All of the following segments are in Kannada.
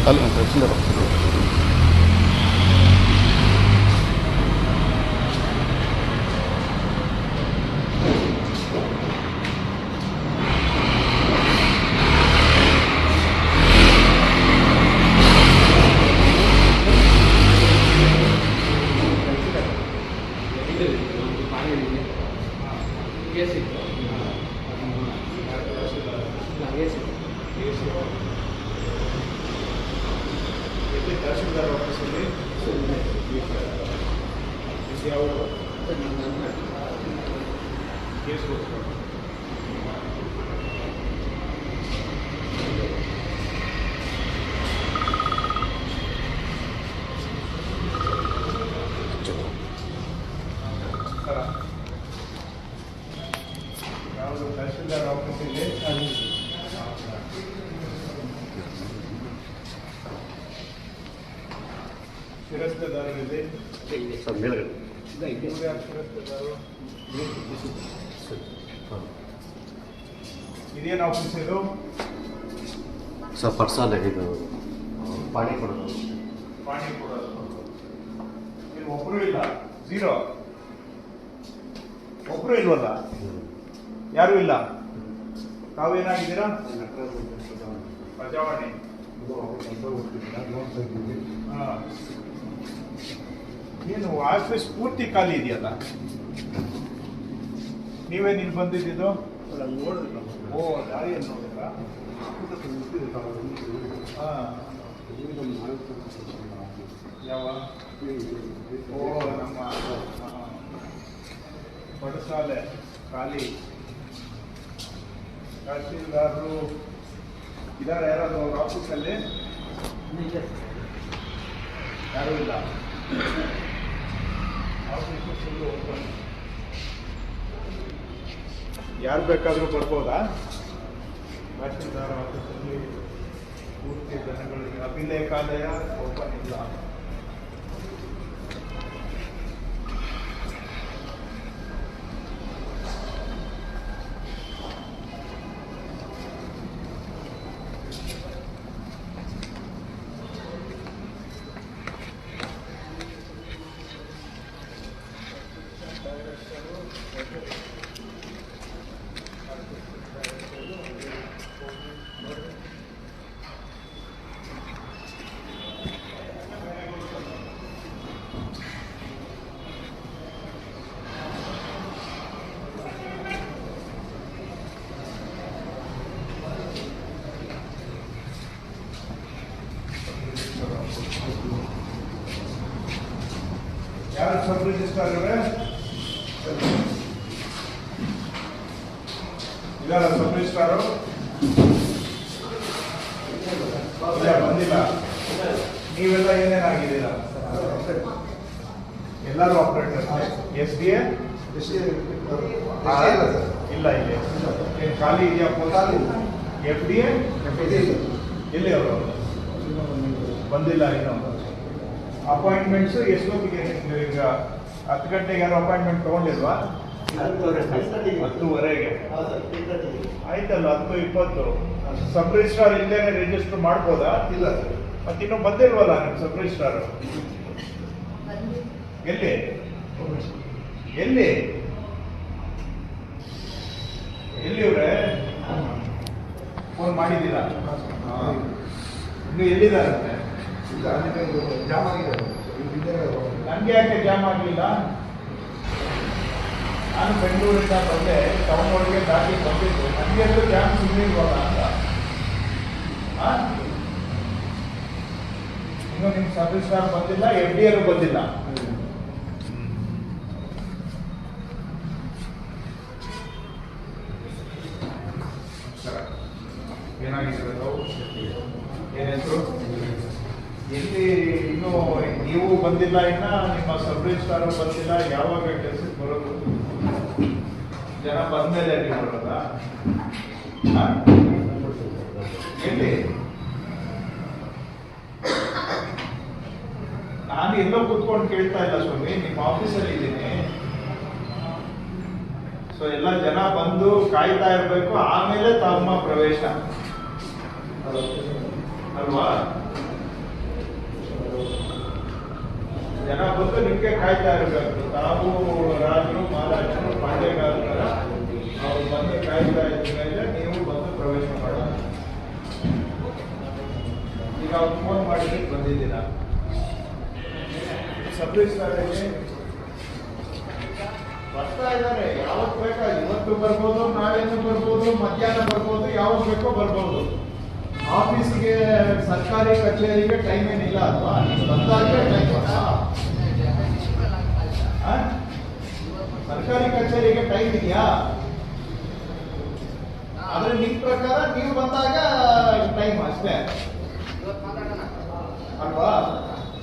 ಅಲ್ಲ ತಹಸೀಲ್ದಾರ್ ತಹಸೀಲ್ದಾರ್ ಆಫೀಸಲ್ಲಿ ಯಾವ ಕೇಸ್ ಯಾವುದು ತಹಸೀಲ್ದಾರ್ ಆಫೀಸಲ್ಲಿ ಶಿರಸ್ತೇದಾರರಿದೆ. ಶಿರಸ್ತೇದಾರರು ಇದೇನು ಆಫೀಸ್ ಇದು? ಸರ್ ಪರ್ಸಲ್ ಇದು ಪಾಣಿ ಕೊಡೋದು. ಪಾಣಿ ಕೊಡೋದು. ಇಲ್ಲಿ ಒಬ್ಬರು ಇಲ್ಲ, ಝೀರೋ. ಒಬ್ಬರು ಇಲ್ವಲ್ಲ, ಯಾರು ಇಲ್ಲ. ತಾವೇನಾಗಿದ್ದೀರಾ? ಪ್ರಜಾವಾಣಿ. ಏನು ಆಫೀಸ್ ಪೂರ್ತಿ ಖಾಲಿ ಇದೆಯಲ್ಲ, ನೀವೇನು ಇಲ್ಲಿ ಬಂದಿದ್ದು? ಓ, ದಾರಿಯಲ್ಲಿ ನೋಡಿದ್ರಾ? ಯಾವ? ಓ, ನಮ್ಮ ಪಡಸಾಲೆ ಖಾಲಿ. ತಹಸೀಲ್ದಾರರು ಇದ್ದಾರೆ ಯಾರಾದ್ರು ಅವ್ರ ಆಫೀಸಲ್ಲಿ? ಯಾರೂ ಇಲ್ಲ. Office full open. ಯಾರು ಬೇಕಾದರೂ ಬರ್ಬೋದಾ? ತಹಸೀಲ್ದಾರ್ ಆಫೀಸಲ್ಲಿ ಪೂರ್ತಿ ಜನಗಳಿಗೆ ಅಭಿಲೇಖಾಲಯ ಓಪನ್ ಇಲ್ಲ. ಯಾರು ಸಬ್ ರಿಜಿಸ್ಟ್ರಾರ್ ಇದಾರ? ಸಬ್ ರಿಜಿಸ್ಟ್ರಾರು ಬಂದಿಲ್ಲ. ನೀವೆಲ್ಲ ಏನೇನಾಗಿದ್ದೀರಾ? ಎಲ್ಲರೂ ಆಪರೇಟರ್. ಎಸ್ ಡಿ ಎ ಇಲ್ಲ, ಇಲ್ಲಿ ಏನು ಖಾಲಿ ಇದೆಯಾ? ಎಫ್ ಡಿ ಎ ಎಲ್ಲಿ ಅವರು ಬಂದಿಲ್ಲ ಇನ್ನೂ. ಅಪಾಯಿಂಟ್ಮೆಂಟ್ಸು ಎಷ್ಟೊತ್ತಿಗೆ? ಈಗ 10 ಗಂಟೆಗೆ ಯಾರು ಅಪಾಯಿಂಟ್ಮೆಂಟ್ ತೊಗೊಂಡಿಲ್ವಾ? 10:30ಗೆ ಆಯ್ತಲ್ಲ. 10:20 ಸಬ್ ರಿಜಿಸ್ಟ್ರಾರ್ ಇಲ್ಲೇನೆ ರಿಜಿಸ್ಟರ್ ಮಾಡ್ಬೋದಾ? ಇಲ್ಲ ಸರ್. ಮತ್ತೆ ಇನ್ನೂ ಬಂದಿಲ್ವಲ್ಲ ನಿಮ್ಮ ಸಬ್ ರಿಜಿಸ್ಟ್ರಾರ್? ಎಲ್ಲಿ ಎಲ್ಲಿ ಎಲ್ಲಿವ್ರೆ? ಫೋನ್ ಮಾಡಿದ್ದೀರಾ? ಇನ್ನು ಎಲ್ಲಿದ್ದಾರಂತೆ? ಜಾಮ್ ಆಗಿದೆ. ನನಗೆ ಯಾಕೆ ಜಾಮ್ ಆಗಲಿಲ್ಲ? ನಾನು ಬೆಂಗಳೂರಿಂದ ಬಂದೆ, ಟೌನ್ ಒಳಗೆ ದಾಟಿ ಬಂದಿದ್ದು. ನನಗೆಲ್ಲೂ ಜಾಮ್ ಸಿಗಲಿಲ್ವಲ್ಲ ಅಂತ. ಇನ್ನು ನಿಮ್ಮ ಸಬ್ ರಿಜಿಸ್ಟ್ರಾರ್ ಬಂದಿಲ್ಲ, ಎಫ್ ಡಿ ಎಲ್ಲೂ ಬಂದಿಲ್ಲ. ಏನಾಗಿದೆ? ಏನ್ ಹೆಸರು? ಎಲ್ಲಿ ಇನ್ನೂ ನೀವು ಬಂದಿಲ್ಲ, ಇನ್ನ ನಿಮ್ಮ ಸಬ್ ರಿಜಿಸ್ಟ್ರಾರ್ ಬಂದಿಲ್ಲ. ಯಾವಾಗ ಕೆಲಸಕ್ಕೆ ಬರೋದು? ಜನ ಬಂದ್ಮೇಲೆ ನೀವು ಬರೋದಾ? ಎಲ್ಲಿ? ನಾನು ಎಲ್ಲೋ ಕೂತ್ಕೊಂಡು ಕೇಳ್ತಾ ಇಲ್ಲ ಸ್ವಾಮಿ, ನಿಮ್ಮ ಆಫೀಸಲ್ಲಿ ಇದ್ದೀನಿ. ಸೊ ಎಲ್ಲ ಜನ ಬಂದು ಕಾಯ್ತಾ ಇರಬೇಕು, ಆಮೇಲೆ ತಮ್ಮ ಪ್ರವೇಶ ಅಲ್ವಾ? ಜನ ಬಂದು ನಿಮಗೆ ಕಾಯ್ತಾ ಇರಬೇಕು. ತಾವು ರಾಜರು ಮಹಾರಾಜರು ಪಾಂಡ್ಯಗಾರರ ಅವ್ರು ಬಂದು ಕಾಯ್ತಾ ಇದ್ದ ಮೇಲೆ ನೀವು ಬಂದು ಪ್ರವೇಶ ಮಾಡೋಣ. ಈಗ ಅವ್ರು ಫೋನ್ ಮಾಡಿದ್ದಕ್ಕೆ ಬಂದಿದ್ದೀರಾ. ಸಬ್ ರಿಜಿಸ್ಟ್ರಾರ್ಗೆ ಬರ್ತಾ ಇದ್ದಾರೆ. ಯಾವತ್ತು ಬೇಕಾ, ಇವತ್ತು ಬರ್ಬೋದು, ನಾಳೆನೂ ಬರ್ಬೋದು, ಮಧ್ಯಾಹ್ನ ಬರ್ಬೋದು, ಯಾವಾಗ ಬೇಕೋ ಬರ್ಬೋದು. ಆಫೀಸ್ಗೆ ಸರ್ಕಾರಿ ಕಚೇರಿಗೆ ಟೈಮ್ ಏನಿಲ್ಲ ಅಲ್ವಾ? ಬಂದಾಗೆ ಟೈಮ್. ಸರ್ಕಾರಿ ಕಚೇರಿಗೆ ಟೈಮ್ ಇದೆಯಾ? ಆದ್ರೆ ನಿಮ್ ಪ್ರಕಾರ ನೀವು ಬಂದಾಗ ಟೈಮ್ ಅಷ್ಟೇ ಅಲ್ವಾ?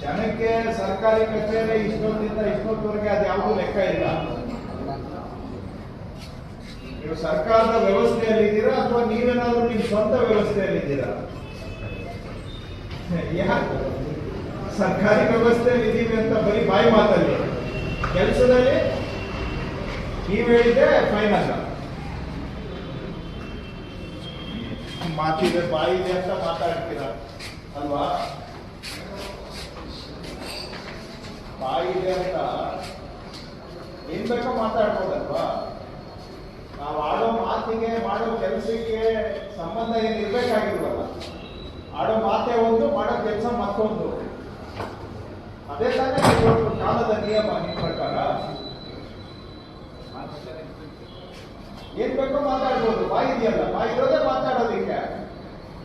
ಜನಕ್ಕೆ ಸರ್ಕಾರಿ ಕಚೇರಿ ಇಷ್ಟೊತ್ತಿಂದ ಇಷ್ಟೊತ್ತವರೆಗೆ ಅದು ಯಾವುದೂ ಲೆಕ್ಕ ಇಲ್ಲ. ನೀವು ಸರ್ಕಾರದ ವ್ಯವಸ್ಥೆಯಲ್ಲಿದ್ದೀರಾ ಅಥವಾ ನೀವೇನಾದ್ರೂ ನಿಮ್ ಸ್ವಂತ ವ್ಯವಸ್ಥೆಯಲ್ಲಿದ್ದೀರಾ? ಯಾಕೆ ಸರ್ಕಾರಿ ವ್ಯವಸ್ಥೆಯಲ್ಲಿ ಇದ್ದೀವಿ ಅಂತ ಬರೀ ಬಾಯಿ ಮಾತಲ್ಲಿ, ಕೆಲಸದಲ್ಲಿ ನೀವು ಹೇಳಿದ್ರೆ ಫೈನಲ್. ಮಾತಿದೆ ಬಾಯಿದೆ ಅಂತ ಮಾತಾಡ್ತೀರಾ ಅಲ್ವಾ? ಬಾಯಿದೆ ಅಂತ ಏನ್ ಬೇಕೋ ಮಾತಾಡ್ಬೋದಲ್ವಾ? ನಾವು ಆಡೋ ಮಾತಿಗೆ ಮಾಡೋ ಕೆಲಸಕ್ಕೆ ಸಂಬಂಧ ಏನು ಇರ್ಬೇಕಾಗಿಲ್ವಲ್ಲ. ಆಡೋ ಮಾತೆ ಒಂದು, ಮಾಡೋ ಕೆಲಸ ಮತ್ತೊಂದು. ಅದೇ ತಾನೇ ಇವತ್ತು ಕಾಲದ ನಿಯಮ. ನಿಮ್ಮ ಪ್ರಕಾರ ಏನ್ ಬೇಕೋ ಮಾತಾಡ್ಬೋದು. ಬಾಯಿ ಇದೆಯಲ್ಲ, ಬಾಯಿ ಇರೋದೇ ಮಾತಾಡೋದಿಕ್ಕೆ.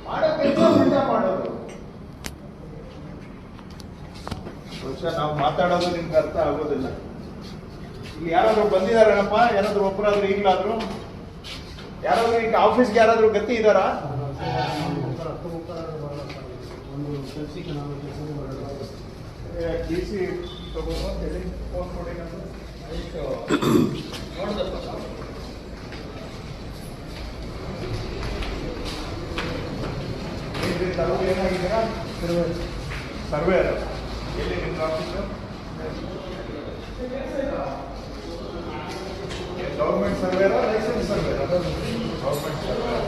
ಮಾಡೋ ಕೆಲಸ ಉಲ್ಟಾ ಮಾಡೋದು. ಬಹುಶಃ ನಾವು ಮಾತಾಡೋದು ನಿಮ್ಗೆ ಅರ್ಥ ಆಗೋದಿಲ್ಲ. ಇಲ್ಲಿ ಯಾರಾದ್ರೂ ಬಂದಿದಾರೇನಪ್ಪ? ಯಾರಾದ್ರೂ ಒಬ್ಬರಾದ್ರೂ ಈಗಲಾದ್ರು ಯಾರಾದ್ರೂ ಈಗ ಆಫೀಸ್ಗೆ ಯಾರಾದ್ರೂ ಗತಿ ಇದ್ದಾರಾ? ಡಿಸಿ ತಗೊಂಡು ಹೇಳಿ ಫೋನ್ ಕೊಡಿ. ತಾವು ಏನಾಗಿದ್ದೀರಾ? ಸರ್ವೇರ್. ಎಲ್ಲಿ ನಿಮ್ಮ ಆಫೀಸು? ಗೌರ್ಮೆಂಟ್ ಸರ್ವೇರಾ, ಲೈಸೆನ್ಸ್ ಸರ್ವೇರಾ? Government surveyor.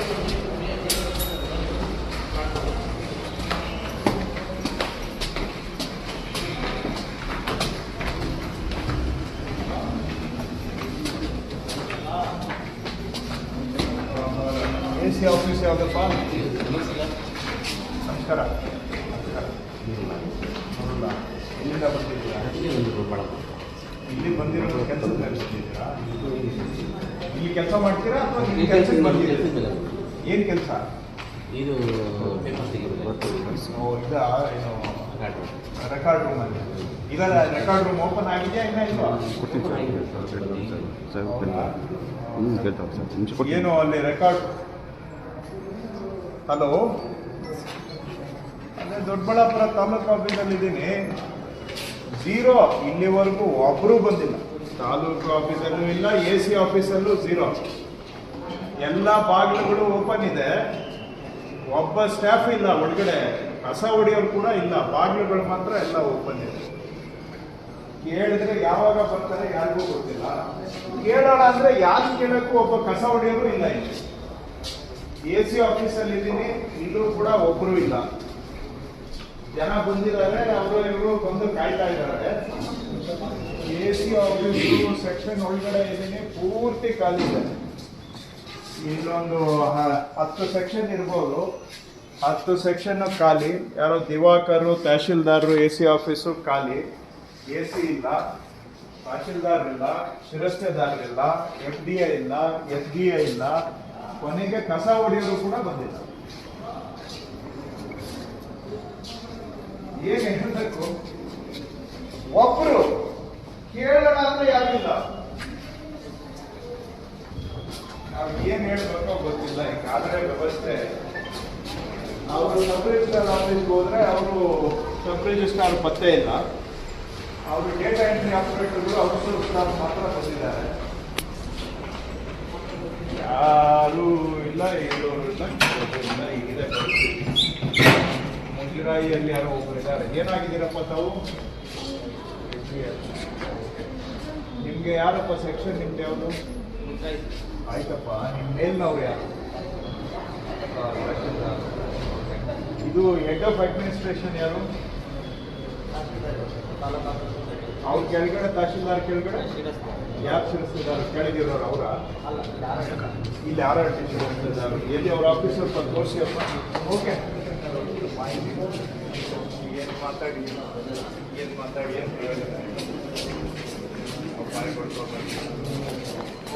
AC ಆಫೀಸ್ ಯಾವುದಪ್ಪ? ನಮಸ್ಕಾರ. ಇಲ್ಲಿಂದ ಬಂದಿದ್ದೀರಾ? ಇಲ್ಲಿ ಬಂದಿರೋ ಕೆಲಸದ ಮೇಲೆ ಬಂದಿದ್ದೀರಾ? ಇಲ್ಲಿ ಕೆಲಸ ಮಾಡ್ತೀರಾ ಅಥವಾ ಇಲ್ಲಿ ಕೆಲಸಕ್ಕೆ ಬಂದಿದ್ದೀರಾ? ಏನು ಕೆಲಸ? ಇದು ಏನು ರೆಕಾರ್ಡ್ ರೂಮ್ ಅಲ್ಲಿ ಈಗ ರೆಕಾರ್ಡ್ ರೂಮ್ ಓಪನ್ ಆಗಿದೆಯಾ ಇನ್ನ ಇಲ್ವಾ? ಏನು ಅಲ್ಲಿ ರೆಕಾರ್ಡ್? ಹಲೋ, ಅದೇ ದೊಡ್ಡಬಳ್ಳಾಪುರ ತಾಲೂಕು ಆಫೀಸಲ್ಲಿ ಇದ್ದೀನಿ. ಝೀರೋ, ಇಲ್ಲಿವರೆಗೂ ಒಬ್ಬರೂ ಬಂದಿಲ್ಲ. ತಾಲೂಕು ಆಫೀಸಲ್ಲೂ ಇಲ್ಲ, AC ಆಫೀಸಲ್ಲೂ ಝೀರೋ. ಎಲ್ಲ ಬಾಗಿಲುಗಳು ಓಪನ್ ಇದೆ, ಒಬ್ಬ ಸ್ಟಾಫ್ ಇಲ್ಲ ಒಳಗಡೆ. ಕಸ ಹೊಡೆಯೋರು ಕೂಡ ಇಲ್ಲ, ಬಾಗಿಲುಗಳು ಮಾತ್ರ ಎಲ್ಲ ಓಪನ್ ಇದೆ. ಕೇಳಿದ್ರೆ ಯಾವಾಗ ಬರ್ತಾರೆ ಯಾರಿಗೂ ಗೊತ್ತಿಲ್ಲ. ಕೇಳೋಣ ಅಂದ್ರೆ ಯಾರು ಕೇಳಕ್ಕೂ ಒಬ್ಬ ಕಸ ಹೊಡೆಯೋರು ಇಲ್ಲ. ಇಲ್ಲಿ AC ಆಫೀಸಲ್ಲಿ ಇದ್ದೀನಿ, ಇಲ್ಲೂ ಕೂಡ ಒಬ್ರು ಇಲ್ಲ. ಜನ ಬಂದಿದ್ದಾರೆ, ಅವರು ಇವರು ಬಂದು ಕಾಯ್ತಾ ಇದ್ದಾರೆ. AC ಆಫೀಸು ಸೆಕ್ಷನ್ ಒಳಗಡೆ ಇದ್ದೀನಿ, ಪೂರ್ತಿ ಖಾಲಿ ಇದೆ. ಇಲ್ಲೊಂದು 10 ಸೆಕ್ಷನ್ ಇರ್ಬೋದು, 10 ಸೆಕ್ಷನ್ ಖಾಲಿ. ಯಾರೋ ದಿವಾಕರು, ತಹಶೀಲ್ದಾರರು, AC ಆಫೀಸು ಖಾಲಿ. AC ಇಲ್ಲ, ತಹಶೀಲ್ದಾರ್ ಇಲ್ಲ, ಶಿರಸ್ತೇದಾರರಿಲ್ಲ, FDI ಇಲ್ಲ, SDI ಇಲ್ಲ, ಕೊನೆಗೆ ಕಸ ಹೊಡೆಯೋರು ಕೂಡ ಬಂದಿಲ್ಲ. ಏನ್ ಹೇಳಬೇಕು? ಒಬ್ರು ಕೇಳೋಣ ಅಂದ್ರೆ ಯಾರಿಲ್ಲ. ನಾವು ಏನ್ ಹೇಳ್ಬೇಕೋ ಗೊತ್ತಿಲ್ಲ. ಈಗಾದ್ರೆ ವ್ಯವಸ್ಥೆ, ಅವರು ಸಬ್ ರಿಜಿಸ್ಟ್ರಾರ್ ಆಫೀಸ್ಗೆ ಹೋದ್ರೆ ಅವರು ಸಬ್ ರಿಜಿಸ್ಟ್ರಾರ್ ಪತ್ತೆ ಇಲ್ಲ. ಅವರು ಡೇಟಾ ಎಂಟ್ರಿ ಆಪರೇಟರ್ಗಳು ಔಟ್ಸೋರ್ಸ್ ಸ್ಟಾಫ್ ಮಾತ್ರ ಬಂದಿದ್ದಾರೆ. ಯಾರು ಇಲ್ಲ, ಹೇಳೋರು ಇಲ್ಲ, ಇಲ್ಲ. ಹೀಗಿದೆ ಪರಿಸ್ಥಿತಿ. ಮುಗಿರಾಯಿಯಲ್ಲಿ ಯಾರೋ ಒಬ್ಬರು ಇದ್ದಾರೆ. ಏನಾಗಿದ್ದೀರಪ್ಪ ತಾವು? ನಿಮ್ಗೆ ಯಾರಪ್ಪ ಸೆಕ್ಷನ್? ನಿಮ್ದು ಯಾವುದು? ಆಯ್ತಪ್ಪ, ನಿಮ್ಮ ಮೇಲ್ನವ್ರು ಯಾರು? ಇದು ಹೆಡ್ ಆಫ್ ಅಡ್ಮಿನಿಸ್ಟ್ರೇಷನ್ ಯಾರು? ಅವ್ರ ಕೆಳಗಡೆ ತಹಶೀಲ್ದಾರ್ ಕೆಳಗಡೆ ಯಾರು ಶಿರಸ್ತಿದ್ದಾರೆ ಕೆಳಗಿರೋರು ಅವರ ಇಲ್ಲಿ ಯಾರು ಶಿರಸ್ತಿದ್ದಾರೆ ಎಲ್ಲಿ ಅವ್ರ ಆಫೀಸರ್ ತೋರಿಸಿಯಪ್ಪ. ಓಕೆ ಏನು ಮಾತಾಡಿ ಏನು ಪ್ರಯೋಜನ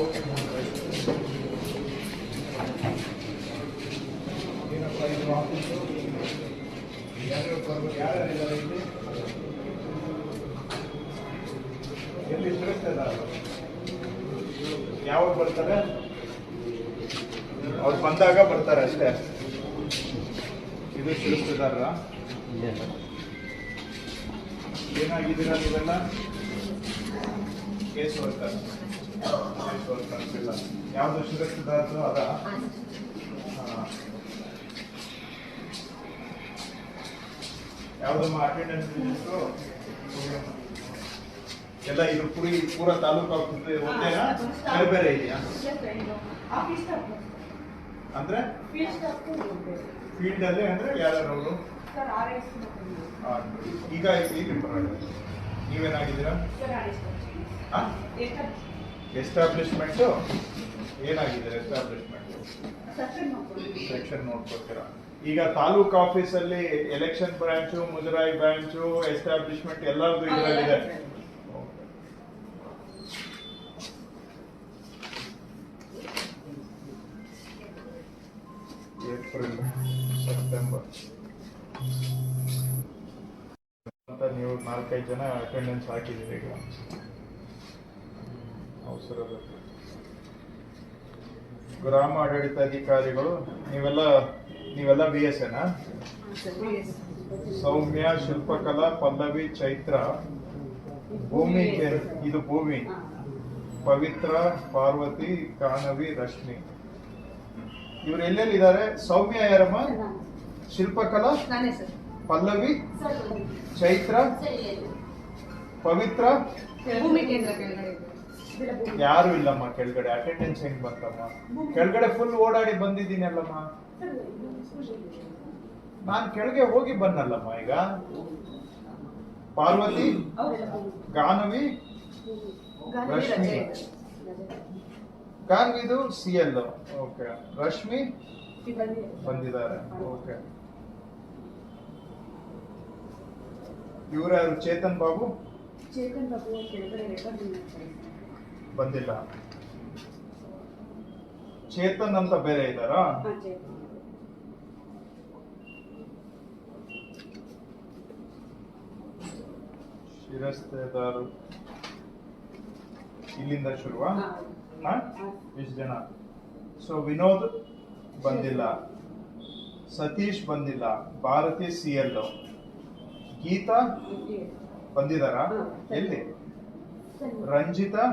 ಓಕೆ ಏನಪ್ಪ ಇದು ಆಫೀಸು ಯಾರ್ಯಾರಿದ್ದಾರೆ ಇಲ್ಲಿ ಎಲ್ಲಿ ಶಿರಸ್ತಿದ್ದಾರೆ ಯಾವಾಗ ಬರ್ತಾರೆ ಅವ್ರು ಬಂದಾಗ ಬರ್ತಾರೆ ಅಷ್ಟೇ. ಇದು ಶಿರಸ್ತಿದಾರ ಏನಾಗಿದ್ದೀರಾ ನೀವೆಲ್ಲ ಕೇಸ್ ವರ್ಕರ್ ಇಲ್ಲ ಯಾವುದು ಶಿರಸ್ತಿದಾರದು ಅದ ಯಾವುದಮ್ಮ ಅಟೆಂಡೆನ್ಸ್ ರಿಜಿಸ್ಟ್ರು ಎಲ್ಲ ಇದು ಪೂರ ತಾಲೂಕು ಆಫೀಸ್ ಒಂದೇನಾ ಬೇರೆ ಬೇರೆ ಇದೆಯಾ ಅಂದ್ರೆ ಫೀಲ್ಡ್ ಅಲ್ಲಿ ಅಂದ್ರೆ ಯಾರು ಈಗ ಇಲ್ಲಿ ನೀವೇನಾಗಿದ್ದೀರಾ ಎಸ್ಟಾಬ್ಲಿಷ್ಮೆಂಟ್ ಏನಾಗಿದ್ದೀರಾ ಎಸ್ಟಾಬ್ಲಿಷ್ಮೆಂಟ್ ಸೆಕ್ಷನ್ ನೋಡ್ಕೊತೀರಾ. ಈಗ ತಾಲೂಕು ಆಫೀಸಲ್ಲಿ ಎಲೆಕ್ಷನ್ ಬ್ರಾಂಚು ಮುಜರಾಯಿ ಬ್ರಾಂಚು ಎಸ್ಟಾಬ್ಲಿಷ್ಮೆಂಟ್ ಎಲ್ಲರದು ಇದರಲ್ಲಿದೆ. ಏಪ್ರಿಲ್ ಸೆಪ್ಟೆಂಬರ್ ಅಂತ ನೀವು 4-5 ಜನ ಅಟೆಂಡೆನ್ಸ್ ಹಾಕಿದ್ದೀರಿ. ಈಗ ಅವಸರ ಬೇಕು. ಗ್ರಾಮ ಆಡಳಿತಾಧಿಕಾರಿಗಳು ನೀವೆಲ್ಲ BS ಏನಾ? ಸೌಮ್ಯ, ಶಿಲ್ಪಕಲಾ, ಪಲ್ಲವಿ, ಚೈತ್ರ, ಭೂಮಿ ಇದು ಭೂಮಿ, ಪವಿತ್ರ, ಪಾರ್ವತಿ, ಕಾನವಿ, ರಶ್ಮಿ. ಇವ್ರು ಎಲ್ಲೆಲ್ಲಿದ್ದಾರೆ? ಸೌಮ್ಯ ಯಾರಮ್ಮ? ಶಿಲ್ಪಕಲಾ, ಪಲ್ಲವಿ, ಚೈತ್ರ, ಪವಿತ್ರ ಯಾರು ಇಲ್ಲಮ್ಮ ಕೆಳಗಡೆ. ಅಟೆಂಡೆನ್ಸ್ ಹೆಂಗ್ ಬಂತಮ್ಮ? ಕೆಳಗಡೆ ಫುಲ್ ಓಡಾಡಿ ಬಂದಿದ್ದೀನಿ ಅಲ್ಲಮ್ಮ. ನಾನ್ ಕೆಳಗೆ ಹೋಗಿ ಬನ್ನಲ್ಲಮ್ಮ. ಈಗ ಪಾರ್ವತಿ, ಗಾನವಿ, ರಶ್ಮಿ. ಗಾನವಿದು CL. ಓಕೆ. ರಶ್ಮಿ ಬಂದಿದ್ದಾರೆ. ಓಕೆ. ಇವ್ರು ಯಾರು? ಚೇತನ್ ಬಾಬು ಬಂದಿಲ್ಲ. ಚೇತನ್ ಅಂತ ಬೇರೆ ಇದ್ದಾರಾ? ಶಿರಸ್ತೆದಾರು ಇಲ್ಲಿಂದ ಶುರುವಾ? ಎಷ್ಟು ಜನ? ಸೊ ವಿನೋದ್ ಬಂದಿಲ್ಲ, ಸತೀಶ್ ಬಂದಿಲ್ಲ, ಭಾರತಿ CL, ಗೀತಾ ಬಂದಿದಾರಾ? ಎಲ್ಲಿ? ರಂಜಿತಾ,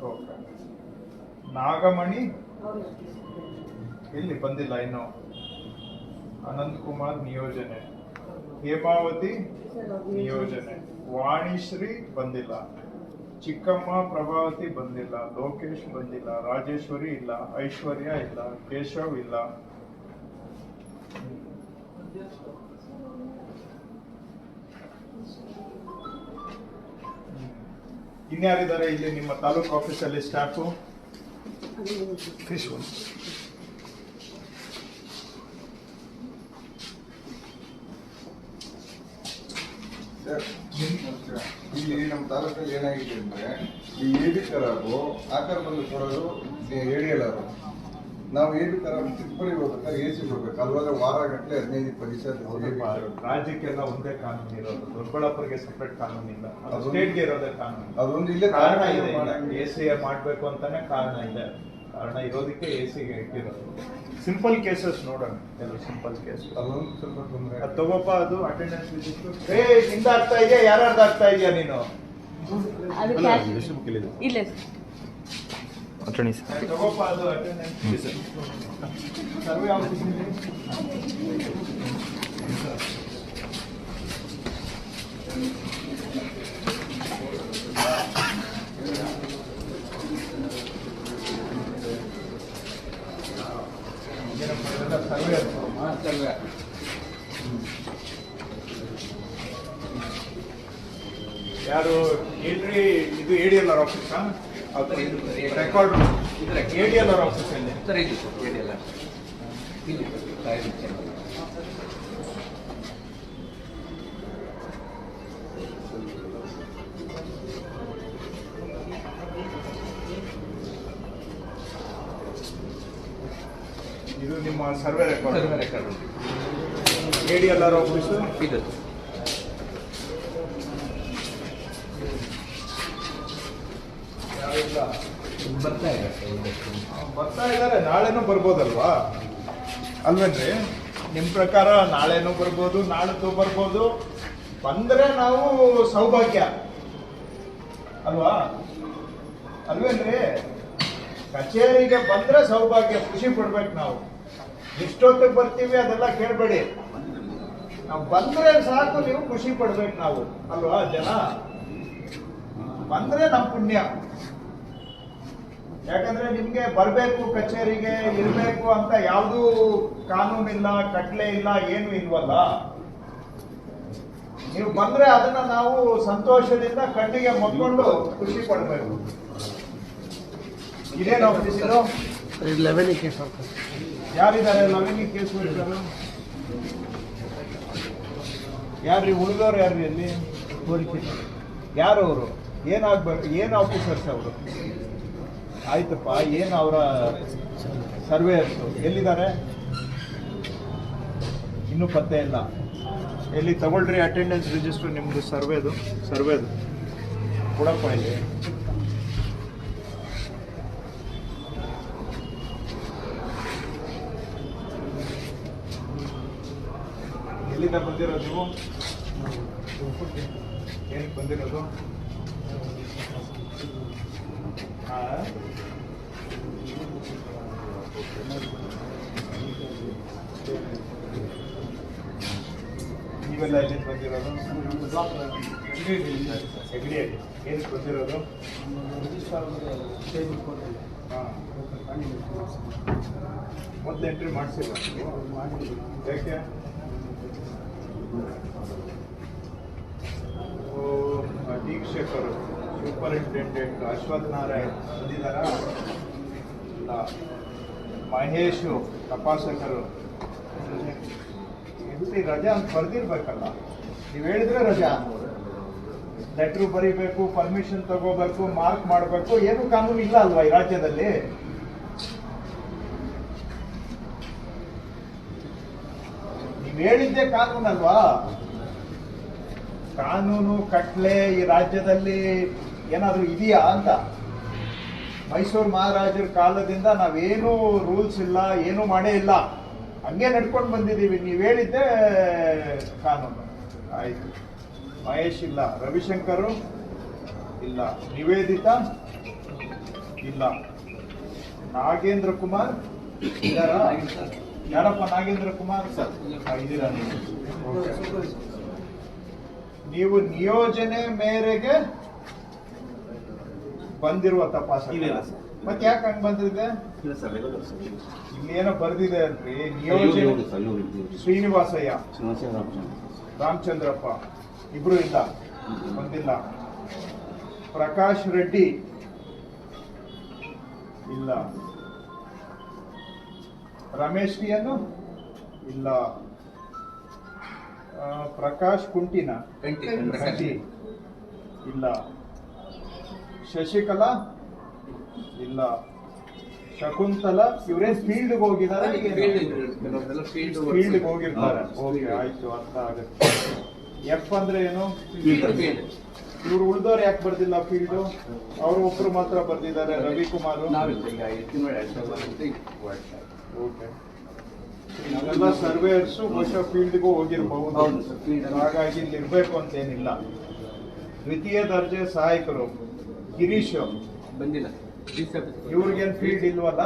ಓಕೆ. ನಾಗಮಣಿ ಇಲ್ಲಿ ಬಂದಿಲ್ಲ ಇನ್ನು. ಅನಂತ್ ಕುಮಾರ್ ನಿಯೋಜನೆ, ಹೇಮಾವತಿ ನಿಯೋಜನೆ, ವಾಣಿಶ್ರೀ ಬಂದಿಲ್ಲ, ಚಿಕ್ಕಮ್ಮ ಪ್ರಭಾವತಿ ಬಂದಿಲ್ಲ, ಲೋಕೇಶ್ ಬಂದಿಲ್ಲ, ರಾಜೇಶ್ವರಿ ಇಲ್ಲ, ಐಶ್ವರ್ಯ ಇಲ್ಲ, ಕೇಶವ್ ಇಲ್ಲ. ಇನ್ಯಾರಿದ್ದಾರೆ ಇಲ್ಲಿ ನಿಮ್ಮ ತಾಲೂಕು ಆಫೀಸಲ್ಲಿ ಸ್ಟಾಫು? ಇಲ್ಲಿ ನಮ್ಮ ತಾಲೂಕಲ್ಲಿ ಏನಾಗಿದೆ ಅಂದ್ರೆ ಈ AD ಕರಾರು ಆಕಾರ ಬಂದು ಕೊಡೋದು ADLR. ನಾವು AD ಕರಾರು ತಿದ್ದುಪಡಿ ಹೋಗ್ಬೇಕಾದ್ರೆ AC ಕೊಡ್ಬೇಕು. ಅಲ್ವಾದ್ರೆ ವಾರ ಗಟ್ಟಲೆ 15-20% ರಾಜ್ಯಕ್ಕೆಲ್ಲ ಒಂದೇ ಕಾನೂನು ಇರೋದು. ದೊಡ್ಡಬಳ್ಳಾಪುರಿಗೆ ಸಪರೇಟ್ ಕಾನೂನು ಇಲ್ಲ, ಸ್ಟೇಟ್ಗೆ ಇರೋದೇ ಕಾನೂನು. ಅದೊಂದು ಇಲ್ಲೇ ಕಾರಣ ಇದೆ. AC ಮಾಡ್ಬೇಕು ಅಂತಾನೆ ಕಾರಣ ಇದೆ. ಕಾರಣ ಇರೋದಕ್ಕೆ ACಗೆ ಇಟ್ಟಿರೋದು. ಸಿಂಪಲ್ ಕೇಸಸ್ ನೋಡೋಣ. ಕೆಲವು ಸಿಂಪಲ್ ಕೇಸ್ ಅದೊಂದು ಸ್ವಲ್ಪ ತೊಂದರೆ. ಅದು ತಗೋಪ. ಅದು ಅಟೆಂಡೆನ್ಸ್ ರಿಜಿಸ್ಟರ್ ನಿಂದ ಆಗ್ತಾ ಇದೆಯಾ? ಯಾರ್ಯಾರ್ದು ಆಗ್ತಾ ಇದೆಯಾ ನೀನು? ಇಲ್ಲ ತಗೋಪ. ಅದು ಅಟೆಂಡೆನ್ಸ್ ಸರ್ವೆ ಆಫೀಸಿಂದ ಸರ್ವೆ. ಯಾರು ಏನ್ರಿ ಇದು ADLR ಆಫೀಸಾ ರೆಕಾರ್ಡ್ ADLR ಆಫೀಸ್ ಅಲ್ಲಿ ಸರ್ ಇದು ADLR ಇಲ್ಲಿ ಇದು ನಿಮ್ಮ survey record record ADLR office ಇದು ಯಾರಿಲ್ಲ ಬರ್ತಾ ಇದೆ ಬರ್ತಾ ಇದ್ದಾರೆ, ನಾಳೆನೂ ಬರ್ಬೋದಲ್ವಾ ಅಲ್ವೇನ್ರಿ? ನಿಮ್ಮ ಪ್ರಕಾರ ನಾಳೆನೂ ಬರ್ಬೋದು, ನಾಳಿದ್ದು ಬರ್ಬೋದು. ಬಂದ್ರೆ ನಾವು ಸೌಭಾಗ್ಯ ಅಲ್ವಾ ಅಲ್ವೇನ್ರಿ? ಕಚೇರಿಗೆ ಬಂದ್ರೆ ಸೌಭಾಗ್ಯ, ಖುಷಿ ಪಡ್ಬೇಕು ನಾವು. ಎಷ್ಟೊತ್ತಿಗೆ ಬರ್ತೀವಿ ಅದೆಲ್ಲ ಕೇಳಬೇಡಿ, ನಾವು ಬಂದ್ರೆ ಸಾಕು, ನೀವು ಖುಷಿ ಪಡ್ಬೇಕು ನಾವು ಅಲ್ವಾ? ಜನ ಬಂದ್ರೆ ನಮ್ಮ ಪುಣ್ಯ. ಯಾಕಂದ್ರೆ ನಿಮ್ಗೆ ಬರ್ಬೇಕು ಕಚೇರಿಗೆ ಇರ್ಬೇಕು ಅಂತ ಯಾವ್ದು ಕಾನೂನಿಲ್ಲ, ಕಟ್ಲೆ ಇಲ್ಲ, ಏನು ಇಲ್ವಲ್ಲ. ನೀವು ಬಂದ್ರೆ ಅದನ್ನ ನಾವು ಸಂತೋಷದಿಂದ ಕಣ್ಣಿಗೆ ಮೊಕ್ಕೊಂಡು ಖುಷಿ ಪಡ್ಬೇಕು. ಇದೇನು ಆಫೀಸ್ ಇದು? 11 ಕೇಸ್ ಯಾರಿದ್ದಾರೆ 11 ಕೇಸ್ ಮಾಡಿದ್ದಾರೆ? ಯಾರ್ರಿ ಉಳಿದವ್ರು? ಯಾರ್ರಿ ಅಲ್ಲಿ ಯಾರು ಅವರು? ಏನಾಗ್ಬೇಕು? ಏನು ಆಫೀಸರ್ಸ್ ಅವರು? ಆಯ್ತಪ್ಪ, ಏನು ಅವರ ಸರ್ವೇಯರ್ಸ್ ಎಲ್ಲಿದ್ದಾರೆ? ಇನ್ನೂ ಪತ್ತೆ ಇಲ್ಲ. ಎಲ್ಲಿ ತಗೊಳ್ರಿ ಅಟೆಂಡೆನ್ಸ್ ರಿಜಿಸ್ಟರ್ ನಿಮ್ದು ಸರ್ವೇದು ಕೊಡಪ್ಪ ಇಲ್ಲಿ. ಎಲ್ಲಿಂದ ಬಂದಿರೋದು ನೀವು? ಏನಕ್ಕೆ ಬಂದಿರೋದು? ನೀವೆಲ್ಲ ಎಲ್ಲಿಂದ ಬಂದಿರೋದು? ಹೆಗ್ಡಿ. ಏನಕ್ಕೆ ಬಂದಿರೋದು? ಮೊದಲು ಎಂಟ್ರಿ ಮಾಡಿಸಿಲ್ಲ? ಯಾಕೆ? ಅಧೀಕ್ಷಕರು ಸೂಪರಿಂಟೆಂಡೆಂಟ್ ಅಶ್ವಥ್ ನಾರಾಯಣ್ ಬಂದಿದ್ದಾರಾ? ಇಲ್ಲ. ಮಹೇಶು ತಪಾಸಕರು ಎಲ್ಲಿ ರಜಾ ಅಂತ ಬರ್ದಿರ್ಬೇಕಲ್ಲ. ನೀವು ಹೇಳಿದ್ರೆ ರಜಾ, ಲೆಟ್ರು ಬರೀಬೇಕು, ಪರ್ಮಿಷನ್ ತಗೋಬೇಕು, ಮಾರ್ಕ್ ಮಾಡಬೇಕು, ಏನು ಕಾನೂನು ಇಲ್ಲ ಅಲ್ವಾ ಈ ರಾಜ್ಯದಲ್ಲಿ? ನೀವು ಹೇಳಿದ್ದೆ ಕಾನೂನು ಅಲ್ವಾ? ಕಾನೂನು ಕಟ್ಲೆ ಈ ರಾಜ್ಯದಲ್ಲಿ ಏನಾದ್ರೂ ಇದೆಯಾ ಅಂತ? ಮೈಸೂರು ಮಹಾರಾಜರ ಕಾಲದಿಂದ ನಾವೇನು ರೂಲ್ಸ್ ಇಲ್ಲ, ಏನು ಮಾಡೇ ಇಲ್ಲ, ಹಂಗೆ ನಡ್ಕೊಂಡು ಬಂದಿದ್ದೀವಿ. ನೀವು ಹೇಳಿದ್ದೆ ಕಾನೂನು. ಆಯ್ತು. ಮಹೇಶ್ ಇಲ್ಲ. ರವಿಶಂಕರು ಇಲ್ಲ. ನಿವೇದಿತಾ ಇಲ್ಲ. ನಾಗೇಂದ್ರ ಕುಮಾರ್ ಇದ್ದಾರಾ? ಯಾರಪ್ಪ ನಾಗೇಂದ್ರ ಕುಮಾರ್? ಇದ್ದೀರಾ ನೀವು? ನೀವು ನಿಯೋಜನೆ ಮೇರೆಗೆ ಬಂದಿರುವ ತಪಾಸಣೆ. ಮತ್ತೆ ಯಾಕೆ ಹಂಗ್ ಬಂದಿದೆ? ಇಲ್ಲಿ ಏನೋ ಬರ್ದಿದೆ ಅಲ್ರಿ, ನಿಯೋಜನೆ. ಶ್ರೀನಿವಾಸಯ್ಯ, ರಾಮಚಂದ್ರಪ್ಪ ಇಬ್ರು ಇಲ್ಲ, ಬಂದಿಲ್ಲ. ಪ್ರಕಾಶ್ ರೆಡ್ಡಿ ಇಲ್ಲ. ರಮೇಶ್ ಟಿಯನ್ನು ಇಲ್ಲ. ಪ್ರಕಾಶ್ ಕುಂಟಿನ ಇಲ್ಲ. ಶಶಿಕಲಾ ಇಲ್ಲ. ಶಕುಂತಲಾ ಇವರೇನ್ ಫೀಲ್ಡ್ಗೆ ಹೋಗಿದ್ದಾರೆ? ಫೀಲ್ಡ್ಗೆ ಹೋಗಿರ್ತಾರೆ. ಓಕೆ, ಆಯ್ತು, ಅರ್ಥ ಆಗುತ್ತೆ. ಎಫ್ ಅಂದ್ರೆ ಏನು? ಇವ್ರು ಉಳಿದವ್ರು ಯಾಕೆ ಬರ್ದಿಲ್ಲ ಫೀಲ್ಡ್? ಅವರು ಒಬ್ರು ಮಾತ್ರ ಬರ್ದಿದ್ದಾರೆ, ರವಿಕುಮಾರ್. ಓಕೆ, ನಾವೆಲ್ಲ ಸರ್ವೇಯರ್ಸ್ ಬಹುಶಃ ಫೀಲ್ಡ್ಗೂ ಹೋಗಿರಬಹುದು, ಹಾಗಾಗಿ ಇಲ್ಲಿ ಇರ್ಬೇಕು ಅಂತ ಏನಿಲ್ಲ. ದ್ವಿತೀಯ ದರ್ಜೆ ಸಹಾಯಕರು ಗಿರೀಶ್ ಬಂದಿಲ್ಲ. ಇವ್ರಿಗೇನ್ ಫೀಲ್ಡ್ ಇಲ್ವಲ್ಲ?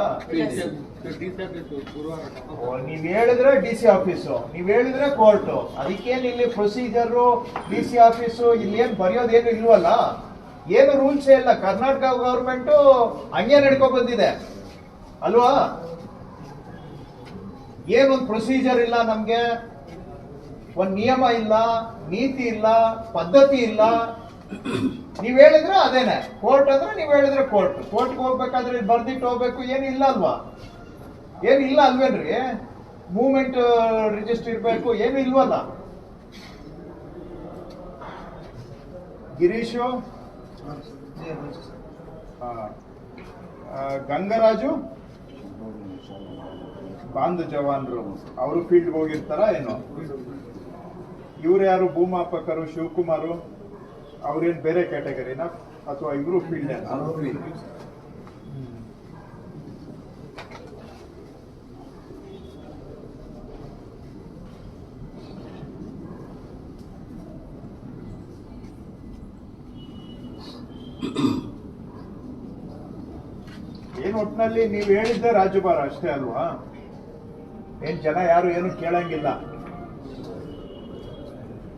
ನೀವ್ ಹೇಳಿದ್ರೆ DC ಆಫೀಸು, ನೀವ್ ಹೇಳಿದ್ರೆ ಕೋರ್ಟು, ಅದಕ್ಕೇನು ಇಲ್ಲಿ ಪ್ರೊಸೀಜರು DC ಆಫೀಸು ಇಲ್ಲೇನ್ ಬರೆಯೋದೇನು ಇಲ್ವಲ್ಲ? ಏನು ರೂಲ್ಸೇ ಇಲ್ಲ. ಕರ್ನಾಟಕ ಗವರ್ಮೆಂಟ್ ಹಂಗೆ ನಡ್ಕೊ ಬಂದಿದೆ ಅಲ್ವಾ? ಏನೊಂದು ಪ್ರೊಸೀಜರ್ ಇಲ್ಲ ನಮ್ಗೆ, ಒಂದ್ ನಿಯಮ ಇಲ್ಲ, ನೀತಿ ಇಲ್ಲ, ಪದ್ಧತಿ ಇಲ್ಲ. ನೀವ್ ಹೇಳಿದ್ರೆ ಅದೇನೆ, ಕೋರ್ಟ್ ಅಂದ್ರೆ ನೀವ್ ಹೇಳಿದ್ರೆ ಕೋರ್ಟ್ಗೆ ಹೋಗ್ಬೇಕಾದ್ರೆ ಇಲ್ಲಿ ಬರ್ದಿಟ್ಟು ಹೋಗ್ಬೇಕು ಏನಿಲ್ಲ ಅಲ್ವಾ? ಏನಿಲ್ಲ ಅಲ್ವೇನ್ರಿ? ಮೂವ್ಮೆಂಟ್ ರಿಜಿಸ್ಟರ್ ಇರ್ಬೇಕು ಏನು ಇಲ್ವಲ್ಲ? ಗಿರೀಶು, ಗಂಗರಾಜು ಬಾಂಧು ಜವಾನ್ರು ಅವರು ಫೀಲ್ಡ್ ಹೋಗಿರ್ತಾರ ಏನೋ? ಇವ್ರು ಯಾರು? ಭೂಮಾಪಕರು ಶಿವಕುಮಾರು ಅವ್ರೇನ್ ಬೇರೆ ಕ್ಯಾಟಗರಿನ ಅಥವಾ ಇವರು ಫೀಲ್ಡ್? ಏನ್ ಒಟ್ನಲ್ಲಿ ನೀವ್ ಹೇಳಿದ್ದೆ ರಾಜಭಾರ ಅಷ್ಟೇ ಅಲ್ವಾ? ಏನ್ ಜನ ಯಾರು ಏನು ಕೇಳಂಗಿಲ್ಲ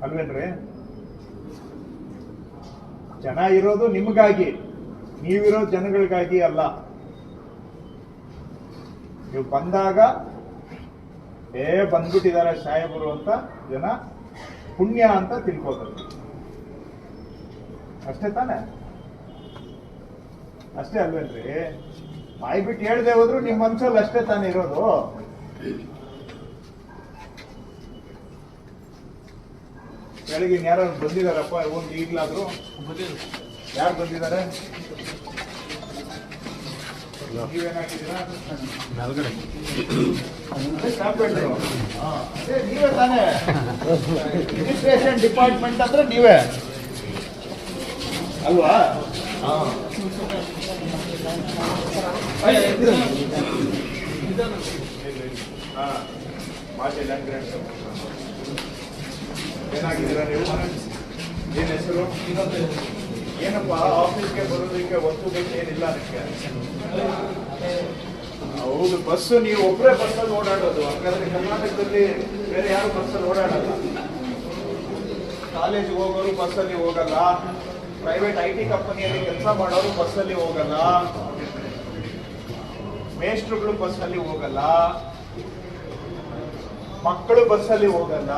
ಅಲ್ವೇನ್ರಿ? ಜನ ಇರೋದು ನಿಮಗಾಗಿ, ನೀವಿರೋ ಜನಗಳಿಗಾಗಿ ಅಲ್ಲ. ನೀವು ಬಂದಾಗ ಬಂದ್ಬಿಟ್ಟಿದ್ದಾರೆ ಸಾಹೇಬರು ಅಂತ ಜನ ಪುಣ್ಯ ಅಂತ ತಿಳ್ಕೋತಾರೆ ಅಷ್ಟೇ ತಾನೆ? ಅಷ್ಟೇ ಅಲ್ವೇನ್ರಿ? ಬಾಯ್ಬಿಟ್ಟು ಹೇಳ್ದೆ ಹೋದ್ರು ನಿಮ್ ಮನ್ಸಲ್ಲಿ ಅಷ್ಟೇ ತಾನೇ ಇರೋದು. ಬೆಳಗ್ಗೆ ಯಾರು ಬಂದಿದಾರಪ್ಪ ಒಂದು ಈಗ್ಲಾದ್ರು? ಯಾರು ಬಂದಿದ್ದಾರೆ? ನೀವೇನಾಗಿದ್ದೀರಾ? ನೀವೇ ತಾನೇ ರಿಜಿಸ್ಟ್ರೇಷನ್ ಡಿಪಾರ್ಟ್ಮೆಂಟ್ ಅಂದ್ರೆ ನೀವೇ ಅಲ್ವಾ? ಏನಾಗಿದ್ದೀರಾ ನೀವು? ಏನ್ ಹೆಸರು? ಏನಪ್ಪ ಆಫೀಸ್ಗೆ ಬರೋದಕ್ಕೆ ಒತ್ತು ಬೇಕು ಏನಿಲ್ಲ ನಿಮಗೆ? ಹೌದು, ಬಸ್ಸು ನೀವು ಒಬ್ಬರೇ ಬಸ್ಸಲ್ಲಿ ಓಡಾಡೋದು. ಹಾಗಾದ್ರೆ ಕರ್ನಾಟಕದಲ್ಲಿ ಬೇರೆ ಯಾರು ಬಸ್ಸಲ್ಲಿ ಓಡಾಡಲ್ಲ. ಕಾಲೇಜಿಗೆ ಹೋಗೋರು ಬಸ್ಸಲ್ಲಿ ಹೋಗಲ್ಲ, ಪ್ರೈವೇಟ್ IT ಕಂಪನಿಯಲ್ಲಿ ಕೆಲಸ ಮಾಡೋರು ಬಸ್ಸಲ್ಲಿ ಹೋಗಲ್ಲ, ಮೇಸ್ಟ್ರುಗಳು ಬಸ್ಸಲ್ಲಿ ಹೋಗಲ್ಲ, ಮಕ್ಕಳು ಬಸ್ಸಲ್ಲಿ ಹೋಗಲ್ಲ,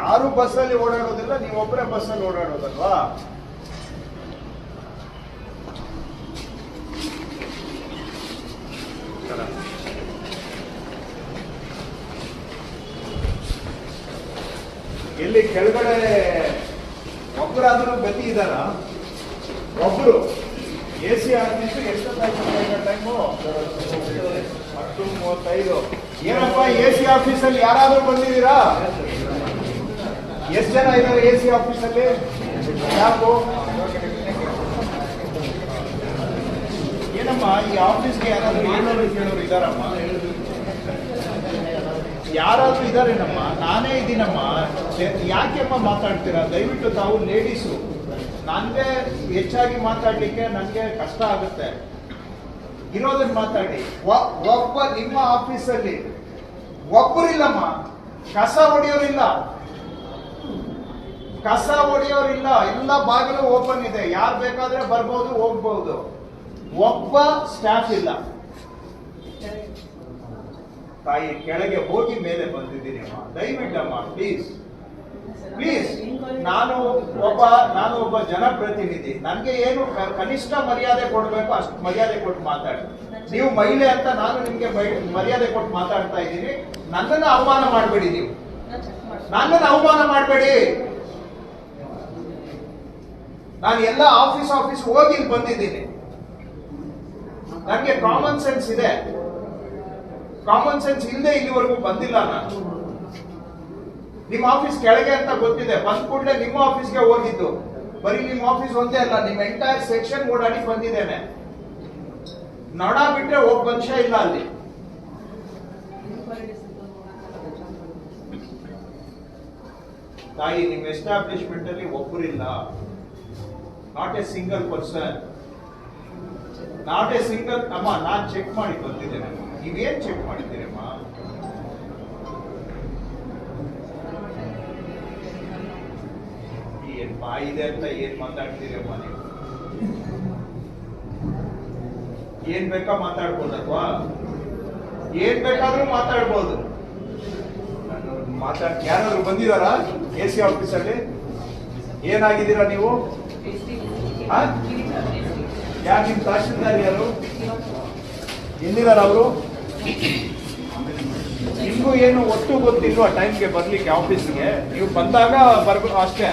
ಯಾರು ಬಸ್ಸಲ್ಲಿ ಓಡಾಡೋದಿಲ್ಲ. ನೀವೊಬ್ಬರೇ ಬಸ್ಸಲ್ಲಿ ಓಡಾಡೋದಲ್ವಾ? ಎಲ್ಲಿ ಕೆಳಗಡೆ ಒಬ್ಬರಾದ್ರೂ ಗತಿ ಇದಾರ? ಒಬ್ರು AC ಆಫೀಸ್ ಎಷ್ಟೊತ್ತಾಯ್ತು ಟೈಮು? 10:35. ಏನಪ್ಪ AC ಆಫೀಸಲ್ಲಿ ಯಾರಾದ್ರೂ ಬಂದಿದ್ದೀರಾ? ಎಷ್ಟು ಜನ ಇದ್ದಾರೆ AC ಆಫೀಸಲ್ಲಿ? ಯಾಕೋ ಏನಮ್ಮ ಈ ಆಫೀಸ್ಗೆ ಯಾರಾದ್ರೂ ಹೇಳೋರು ಕೇಳೋರು ಇದಾರಮ್ಮ? ಯಾರಾದ್ರೂ ಇದಾರೇನಮ್ಮ? ನಾನೇ ಇದ್ದೀನಮ್ಮ. ಯಾಕೆಮ್ಮ ಮಾತಾಡ್ತೀರಾ? ದಯವಿಟ್ಟು ತಾವು ಲೇಡೀಸು, ನನ್ಗೆ ಹೆಚ್ಚಾಗಿ ಮಾತಾಡ್ಲಿಕ್ಕೆ ನನ್ಗೆ ಕಷ್ಟ ಆಗುತ್ತೆ. ಇರೋದನ್ನ ಮಾತಾಡಿ. ಒಬ್ಬ ನಿಮ್ಮ ಆಫೀಸಲ್ಲಿ ಒಬ್ಬರಿಲ್ಲಮ್ಮ, ಕಸ ಹೊಡೆಯೋರಿಲ್ಲ, ಎಲ್ಲ ಬಾಗಿಲು ಓಪನ್ ಇದೆ, ಯಾರು ಬೇಕಾದ್ರೆ ಬರ್ಬೋದು ಹೋಗ್ಬಹುದು. ಒಬ್ಬ ಸ್ಟಾಫ್ ಇಲ್ಲ. ತಾಯಿ ಕೆಳಗೆ ಹೋಗಿ ಮೇಲೆ ಬಂದಿದ್ದೀನಿ ಅಮ್ಮ, ದಯವಿಟ್ಟಮ್ಮ ಪ್ಲೀಸ್. ನಾನು ಒಬ್ಬ ಜನಪ್ರತಿನಿಧಿ, ನನ್ಗೆ ಏನು ಕನಿಷ್ಠ ಮರ್ಯಾದೆ ಕೊಡ್ಬೇಕು ಅಷ್ಟು ಮರ್ಯಾದೆ ಕೊಟ್ಟು ಮಾತಾಡಿ. ನೀವು ಮಹಿಳೆ ಅಂತ ನಾನು ನಿಮ್ಗೆ ಮರ್ಯಾದೆ ಕೊಟ್ಟು ಮಾತಾಡ್ತಾ ಇದ್ದೀನಿ. ನನ್ನನ್ನು ಅವಮಾನ ಮಾಡಬೇಡಿ. ನೀವು ನನ್ನನ್ನು ಅವಮಾನ ಮಾಡಬೇಡಿ. ನಾನು ಎಲ್ಲ ಆಫೀಸ್ ಹೋಗಿ ಇಲ್ಲಿ ಬಂದಿದ್ದೀನಿ. ನನಗೆ ಕಾಮನ್ ಸೆನ್ಸ್ ಇದೆ. ಕಾಮನ್ ಸೆನ್ಸ್ ಇಲ್ಲದೆ ಇಲ್ಲಿವರೆಗೂ ಬಂದಿಲ್ಲ ನಾನು. ನಿಮ್ಮ ಆಫೀಸ್ ಕೆಳಗೆ ಅಂತ ಗೊತ್ತಿದೆ, ಬಂದ ಕೂಡಲೇ ನಿಮ್ಮ ಆಫೀಸ್ಗೆ ಹೋಗಿದ್ದು. ಬರೀ ನಿಮ್ಮ ಆಫೀಸ್ ಒಂದೇ ಅಲ್ಲ, ನಿಮ್ಮ ಎಂಟೈರ್ ಸೆಕ್ಷನ್ ಓಡಾಡಿ ಬಂದಿದ್ದೇನೆ. ನಡ ಬಿಟ್ರೆ ಒಬ್ಬ ಮನುಷ್ಯ ಇಲ್ಲ ಅಲ್ಲಿ. ತಾಯಿ, ನಿಮ್ಮ ಎಸ್ಟಾಬ್ಲಿಷ್ಮೆಂಟ್ ಅಲ್ಲಿ ಒಬ್ಬರಿಲ್ಲ. Not a single person, not a single. ಅಮ್ಮ, ನಾನ್ ಚೆಕ್ ಮಾಡಿ ಬಂದಿದ್ದೇನೆ. ನೀವೇನ್ ಚೆಕ್ ಮಾಡಿದ್ದೀರಮ್ಮ? ಏನ್ ಬಾಯಿದೆ ಅಂತ ಏನ್ ಮಾತಾಡ್ತೀರಮ್ಮ ನೀವು? ಏನ್ ಬೇಕಾ ಮಾತಾಡ್ಬೋದಲ್ವಾ? ಏನ್ ಬೇಕಾದ್ರೂ ಮಾತಾಡ್ಬೋದು. ಯಾರಾದ್ರೂ ಬಂದಿದಾರಾ AC ಆಫೀಸಲ್ಲಿ? ಏನಾಗಿದ್ದೀರಾ ನೀವು? ಆ? ಯಾರು ನಿಮ್ ತಹಶೀಲ್ದಾರ್ ಯಾರು? ಎಲ್ಲಿದಾರ ಅವರು? ನಿಮ್ಗೂ ಏನು ಒಟ್ಟು ಗೊತ್ತಿಲ್ವಾ ಟೈಮ್ಗೆ ಬರ್ಲಿಕ್ಕೆ ಆಫೀಸ್ಗೆ? ನೀವು ಬಂದಾಗ ಬರ್ಬೇಕು ಅಷ್ಟೇ.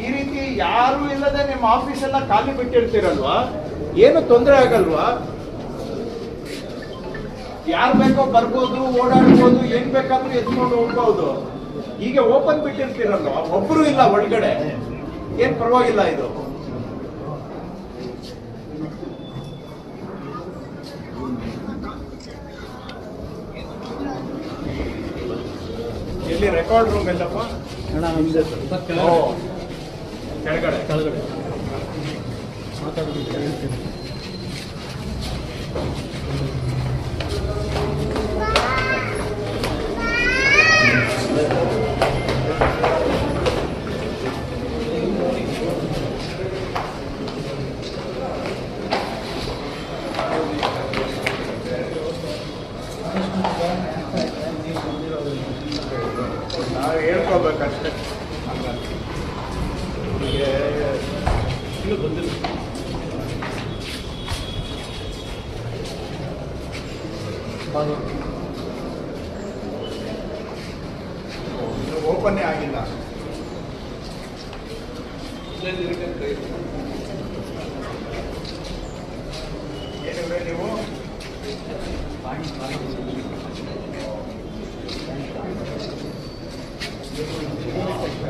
ಈ ರೀತಿ ಯಾರು ಇಲ್ಲದೆ ನಿಮ್ಮ ಆಫೀಸ್ ಎಲ್ಲ ಖಾಲಿ ಬಿಟ್ಟಿರ್ತೀರಲ್ವಾ? ಏನು ತೊಂದರೆ ಆಗಲ್ವಾ? ಯಾರು ಬೇಕೋ ಬರ್ಬೋದು, ಓಡಾಡ್ಬೋದು, ಏನ್ ಬೇಕಾದ್ರೂ ಎತ್ಕೊಂಡು ಹೋಗ್ಬಹುದು. ಈಗ ಓಪನ್ ಬಿಟ್ಟಿರ್ತೀರಲ್ವಾ, ಒಬ್ರು ಇಲ್ಲ ಒಳಗಡೆ, ಏನ್ ಪರವಾಗಿಲ್ಲ ಇದು. ಎಲ್ಲಿ ರೆಕಾರ್ಡ್ ರೂಮ್ ಎಲ್ಲಪ್ಪ? ಓ, ಕೆಳಗಡೆ ನಾವು ಹೇಳ್ಕೋಬೇಕಷ್ಟೇ. ಓಪನ್ನೇ ಆಗಿಲ್ಲ. ಏನಿವೆ ನೀವು?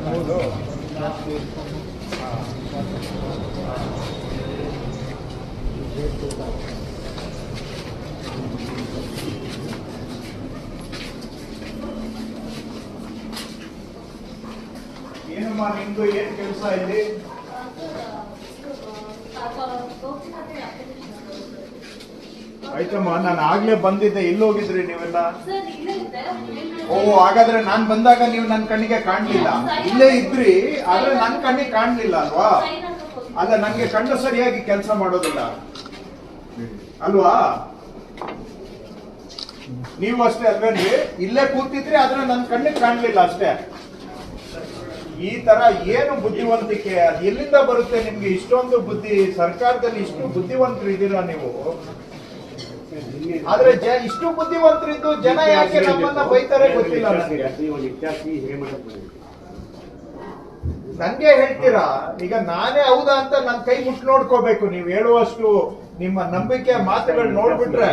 ಹೌದು. ಏನಮ್ಮ ನಿಮ್ದು ಏನ್ ಕೆಲಸ ಇಲ್ಲಿ? ಆಯ್ತಮ್ಮ, ನಾನು ಆಗ್ಲೇ ಬಂದಿದ್ದೆ. ಇಲ್ಲಿ ಹೋಗಿದ್ರಿ ನೀವೆಲ್ಲ? ಓ, ಹಾಗಾದ್ರೆ ನಾನ್ ಬಂದಾಗ ನೀವು ನನ್ನ ಕಣ್ಣಿಗೆ ಕಾಣ್ಲಿಲ್ಲ. ಇಲ್ಲೇ ಇದ್ರಿ, ಆದ್ರೆ ನನ್ನ ಕಣ್ಣಿಗೆ ಕಾಣ್ಲಿಲ್ಲ ಅಲ್ವಾ? ಅಲ್ಲ, ನಂಗೆ ಕಣ್ಣು ಸರಿಯಾಗಿ ಕೆಲಸ ಮಾಡೋದಿಲ್ಲ ಅಲ್ವಾ? ನೀವು ಅಷ್ಟೇ ಅಲ್ವೇನ್ರಿ? ಇಲ್ಲೇ ಕೂತಿದ್ರಿ, ಆದ್ರೆ ನನ್ನ ಕಣ್ಣಿಗೆ ಕಾಣ್ಲಿಲ್ಲ ಅಷ್ಟೇ. ಈ ತರ ಏನು ಬುದ್ಧಿವಂತಿಕೆ? ಅದು ಎಲ್ಲಿಂದ ಬರುತ್ತೆ ನಿಮ್ಗೆ ಇಷ್ಟೊಂದು ಬುದ್ಧಿ? ಸರ್ಕಾರದಲ್ಲಿ ಇಷ್ಟು ಬುದ್ಧಿವಂತರು ಇದ್ದೀರಾ ನೀವು, ಆದ್ರೆ ಇಷ್ಟು ಬುದ್ಧಿವಂತರಿದ್ದು ಜನ ಯಾಕೆ ನಮ್ಮನ್ನ ಬೈತಾರೆ ಗೊತ್ತಿಲ್ಲ ನನ್ಗೆ ಹೇಳ್ತೀರಾ? ಈಗ ನಾನೇ ಹೌದಾ ಅಂತ ನನ್ನ ಕೈ ಮುಟ್ಟು ನೋಡ್ಕೋಬೇಕು. ನೀವು ಹೇಳುವಷ್ಟು ನಿಮ್ಮ ನಂಬಿಕೆ ಮಾತುಗಳು ನೋಡ್ಬಿಟ್ರೆ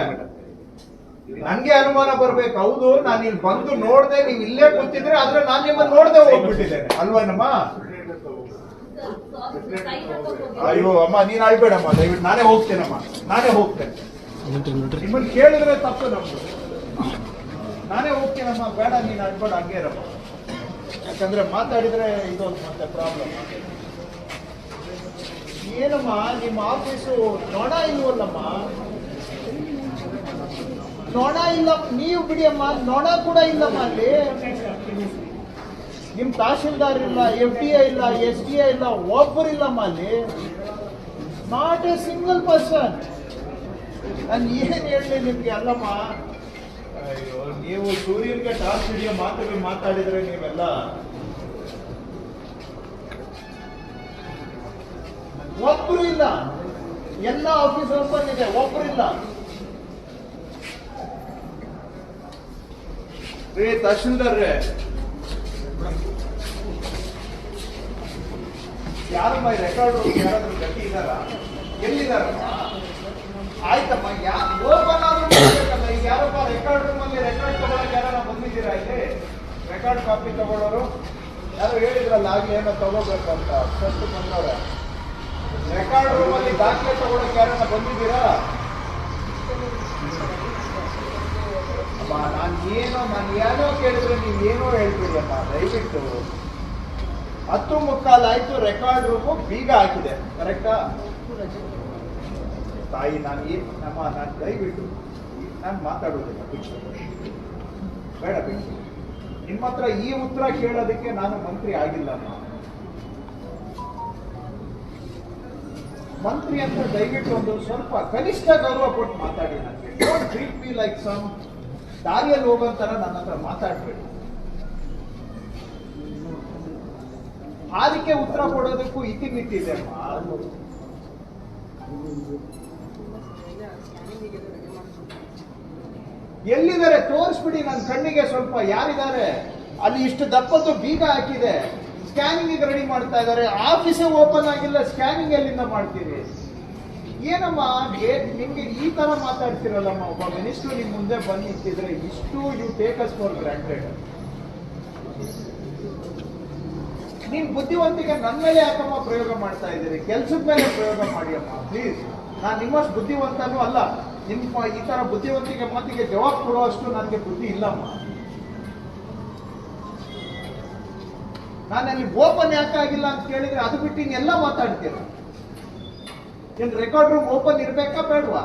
ನನ್ಗೆ ಅನುಮಾನ ಬರ್ಬೇಕು. ಹೌದು, ನಾನು ಇಲ್ಲಿ ಬಂದು ನೋಡ್ದೆ, ನೀವು ಇಲ್ಲೇ ಕೂತಿದ್ರೆ, ಆದ್ರೆ ನಾನು ನಿಮ್ಮನ್ನ ನೋಡ್ದೆ ಹೋಗ್ಬಿಟ್ಟಿದ್ದೇನೆ ಅಲ್ವೇನಮ್ಮ? ಅಯ್ಯೋ ಅಮ್ಮ, ನೀನ್ ಅಳ್ಬೇಡಮ್ಮ, ದಯವಿಟ್ಟು. ನಾನೇ ಹೋಗ್ತೇನಮ್ಮ, ನಾನೇ ಹೋಗ್ತೇನೆ. ನಿಮ್ಮನ್ನ ಕೇಳಿದ್ರೆ ತಪ್ಪು ನಮ್ದು. ನಾನೇ ಹೋಗ್ತೀನಮ್ಮ, ಬೇಡ ನೀನ್ ಅಳ್ಬೇಡ, ಹಂಗೆ ಇರಮ್ಮ. ಯಾಕಂದ್ರೆ ಮಾತಾಡಿದ್ರೆ ಇದೊಂದು ಮತ್ತೆ ಪ್ರಾಬ್ಲಮ್. ಏನಮ್ಮ ನಿಮ್ಮ ಆಫೀಸು ನೊಣ ಇಲ್ವಲ್ಲಮ್ಮ? ನೊಣ ಇಲ್ಲ, ನೀವು ಬಿಡಿ ಅಮ್ಮ, ನೊಣ ಕೂಡ ಇಲ್ಲಮ್ಮ ಅಲ್ಲಿ. ನಿಮ್ ತಹಶೀಲ್ದಾರ್ ಇಲ್ಲ, FDI ಇಲ್ಲ, SDI ಇಲ್ಲ, ಒಬ್ಬರಿಲ್ಲಮ್ಮ ಅಲ್ಲಿ. Not a single person. ನಾನು ಏನ್ ಹೇಳಿ ನಿಮ್ಗೆ? ಅಲ್ಲಮ್ಮ, ಅಯ್ಯೋ, ನೀವು ಸೂರ್ಯನ್ಗೆ ಟಾಸ್ ಹಿಡಿಯೋ ಮಾತುಗಳು ಮಾತಾಡಿದ್ರೆ ನೀವೆಲ್ಲ ಒಬ್ರು ಇಲ್ಲ. ಎಲ್ಲ ಆಫೀಸ್ ಓಪನ್ ಇದೆ, ಒಬ್ರು ಇಲ್ಲ. ತಹಶೀಲ್ದಾರ್ರೆ, ಯಾರಮ್ಮ ರೆಕಾರ್ಡ್ ಯಾರಾದ್ರೂ ಗಟ್ಟಿ ಇದ್ದಾರಾ? ಎಲ್ಲಿದ್ದಾರಮ್ಮ? ಆಯ್ತಮ್ಮ, ಓಪನ್ ಆದ್ರೂ ಈಗ ಯಾರಪ್ಪ ರೆಕಾರ್ಡ್ ರೂಮ್ ಅಲ್ಲಿ ರೆಕಾರ್ಡ್ ತಗೊಳಕ್ ಯಾರ ಬಂದಿದ್ದೀರಾ? ಇಲ್ಲಿ ರೆಕಾರ್ಡ್ ಕಾಪಿ ತಗೊಳ್ಳೋರು ಯಾರು ಹೇಳಿದ್ರಲ್ಲ ಆಗ್ಲಿ ಏನೋ ತಗೋಬೇಕಂತ, ಫಸ್ಟ್ ಬಂದವ್ರೆ. ರೆಕಾರ್ಡ್ ರೂಮ್ ಅಲ್ಲಿ ದಾಖಲೆ ತಗೊಳಕ್ ಯಾರನ್ನ ಬಂದಿದ್ದೀರಾ? ನಾನು ಏನೋ ಕೇಳಿದ್ರೆ ನೀವೇನೋ ಹೇಳ್ತೀರಮ್ಮ. ದಯವಿಟ್ಟು 10:15 ಆಯ್ತು, ರೆಕಾರ್ಡ್ ರೂಮು ಬೀಗ ಹಾಕಿದೆ, ಕರೆಕ್ಟಾ? ತಾಯಿ, ನಾನು ದಯವಿಟ್ಟು ನಾನು ಮಾತಾಡೋದಿಲ್ಲ, ಬಿಟ್ಟು ಬೇಡ, ಬಿಟ್ಟು. ನಿಮ್ಮ ಹತ್ರ ಈ ಉತ್ತರ ಕೇಳೋದಕ್ಕೆ ನಾನು ಮಂತ್ರಿ ಆಗಿಲ್ಲ. ಮಂತ್ರಿ ಅಂತ ದಯವಿಟ್ಟು ಒಂದು ಸ್ವಲ್ಪ ಕನಿಷ್ಠ ಗೌರವ ಕೊಟ್ಟು ಮಾತಾಡಿ. ನನಗೆ don't treat me like some ದಾರಿಯಲ್ಲಿ ಹೋಗೋಂತರ ನನ್ನ ಹತ್ರ ಮಾತಾಡ್ಬೇಡಿ. ಅದಕ್ಕೆ ಉತ್ತರ ಕೊಡೋದಕ್ಕೂ ಇತಿಮಿತಿ ಇದೆ ಅಮ್ಮ. ಎಲ್ಲಿದ್ದಾರೆ ತೋರಿಸ್ಬಿಡಿ ನನ್ನ ಕಣ್ಣಿಗೆ ಸ್ವಲ್ಪ. ಯಾರಿದ್ದಾರೆ ಅಲ್ಲಿ? ಇಷ್ಟು ದಪ್ಪದ್ದು ಬೀಗ ಹಾಕಿದೆ, ಸ್ಕ್ಯಾನಿಂಗ್ ರೆಡಿ ಮಾಡ್ತಾ ಇದ್ದಾರೆ. ಆಫೀಸೇ ಓಪನ್ ಆಗಿಲ್ಲ, ಸ್ಕ್ಯಾನಿಂಗ್ ಎಲ್ಲಿಂದ ಮಾಡ್ತೀರಿ? ಏನಮ್ಮ ನಿಮ್ಗೆ ಈ ತರ ಮಾತಾಡ್ತಿರಲ್ಲಮ್ಮ? ಒಬ್ಬ ಮಿನಿಸ್ಟರ್ ನಿಮ್ ಮುಂದೆ ಬಂದು ನಿಂತಿದ್ರೆ ಇಷ್ಟು you take us for granted. ನೀನ್ ಬುದ್ಧಿವಂತಿಕೆ ನನ್ನ ಮೇಲೆ ಯಾಕಮ್ಮ ಪ್ರಯೋಗ ಮಾಡ್ತಾ ಇದ್ದೀರಿ? ಕೆಲ್ಸದ ಮೇಲೆ ಪ್ರಯೋಗ ಮಾಡಿ ಅಮ್ಮ ಪ್ಲೀಸ್. ನಾನ್ ನಿಮ್ಮಷ್ಟು ಬುದ್ಧಿವಂತನೂ ಅಲ್ಲ. ನಿಮ್ಮ ಈ ತರ ಬುದ್ಧಿವಂತಿಕೆ ಮಾತಿಗೆ ಜವಾಬ್ ಕೊಡುವಷ್ಟು ನನಗೆ ಬುದ್ಧಿ ಇಲ್ಲಮ್ಮ. ನಾನಲ್ಲಿ ಓಪನ್ ಯಾಕೆ ಆಗಿಲ್ಲ ಅಂತ ಕೇಳಿದ್ರೆ ಅದು ಬಿಟ್ಟು ಇನ್ನೆಲ್ಲ ಮಾತಾಡ್ತೀರ. ಏನ್ ರೆಕಾರ್ಡ್ ರೂಮ್ ಓಪನ್ ಇರ್ಬೇಕಾ ಬೇಡವಾ?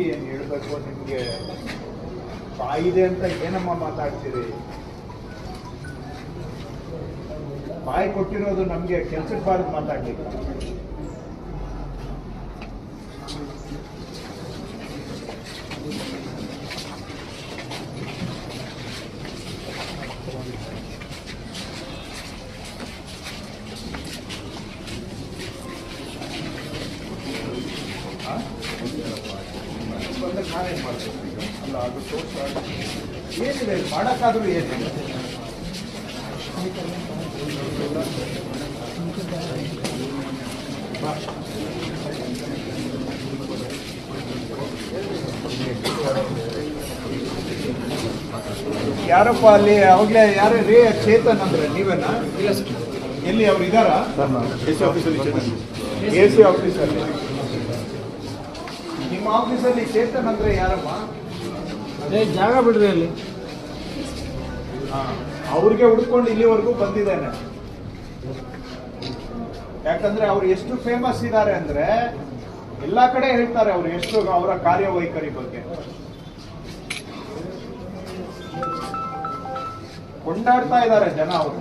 ಏನ್ ಹೇಳ್ಬೇಕು ನಿಮ್ಗೆ? ಬಾಯಿದೆ ಅಂತ ಏನಮ್ಮ ಮಾತಾಡ್ತೀರಿ? ಬಾಯಿ ಕೊಟ್ಟಿರೋದು ನಮ್ಗೆ ಕೆಲ್ಸಕ್ಕೆ ಬಾರದು ಮಾತಾಡ್ಲಿಕ್ಕೆ. ನಾವೇನ್ ಮಾಡ್ಬೇಕು ಈಗ? ಅಲ್ಲ ಅದು ಏನಿದೆ ಮಾಡಕ್ಕಾದ್ರೂ ಏನಿದೆ? ಯಾರಪ್ಪ ಅಲ್ಲಿ? ಅವಾಗ್ಲೇ ಯಾರು ರೇ ಚೇತನ್ ಅಂದ್ರೆ ನೀವೇನಾ? ಎಲ್ಲಿ ಅವ್ರು ಇದಾರ? ಎ ಸಿ ಆಫೀಸಲ್ಲಿ. ನಿಮ್ಮ ಆಫೀಸಲ್ಲಿ ಚೇತನ್ ಅಂದ್ರೆ ಯಾರಮ್ಮ? ಅದೇ ಜಾಗ ಬಿಡ್ರಿ ಅಲ್ಲಿ. ಅವ್ರಿಗೆ ಹುಡ್ಕೊಂಡು ಇಲ್ಲಿವರೆಗೂ ಬಂದಿದ್ದೇನೆ. ಯಾಕಂದ್ರೆ ಅವ್ರು ಎಷ್ಟು ಫೇಮಸ್ ಇದ್ದಾರೆ ಅಂದ್ರೆ ಎಲ್ಲಾ ಕಡೆ ಹೇಳ್ತಾರೆ ಅವ್ರು ಎಷ್ಟು ಅವರ ಕಾರ್ಯವೈಖರಿ ಬಗ್ಗೆ ಕೊಂಡಾಡ್ತಾ ಇದ್ದಾರೆ ಜನ. ಅವರು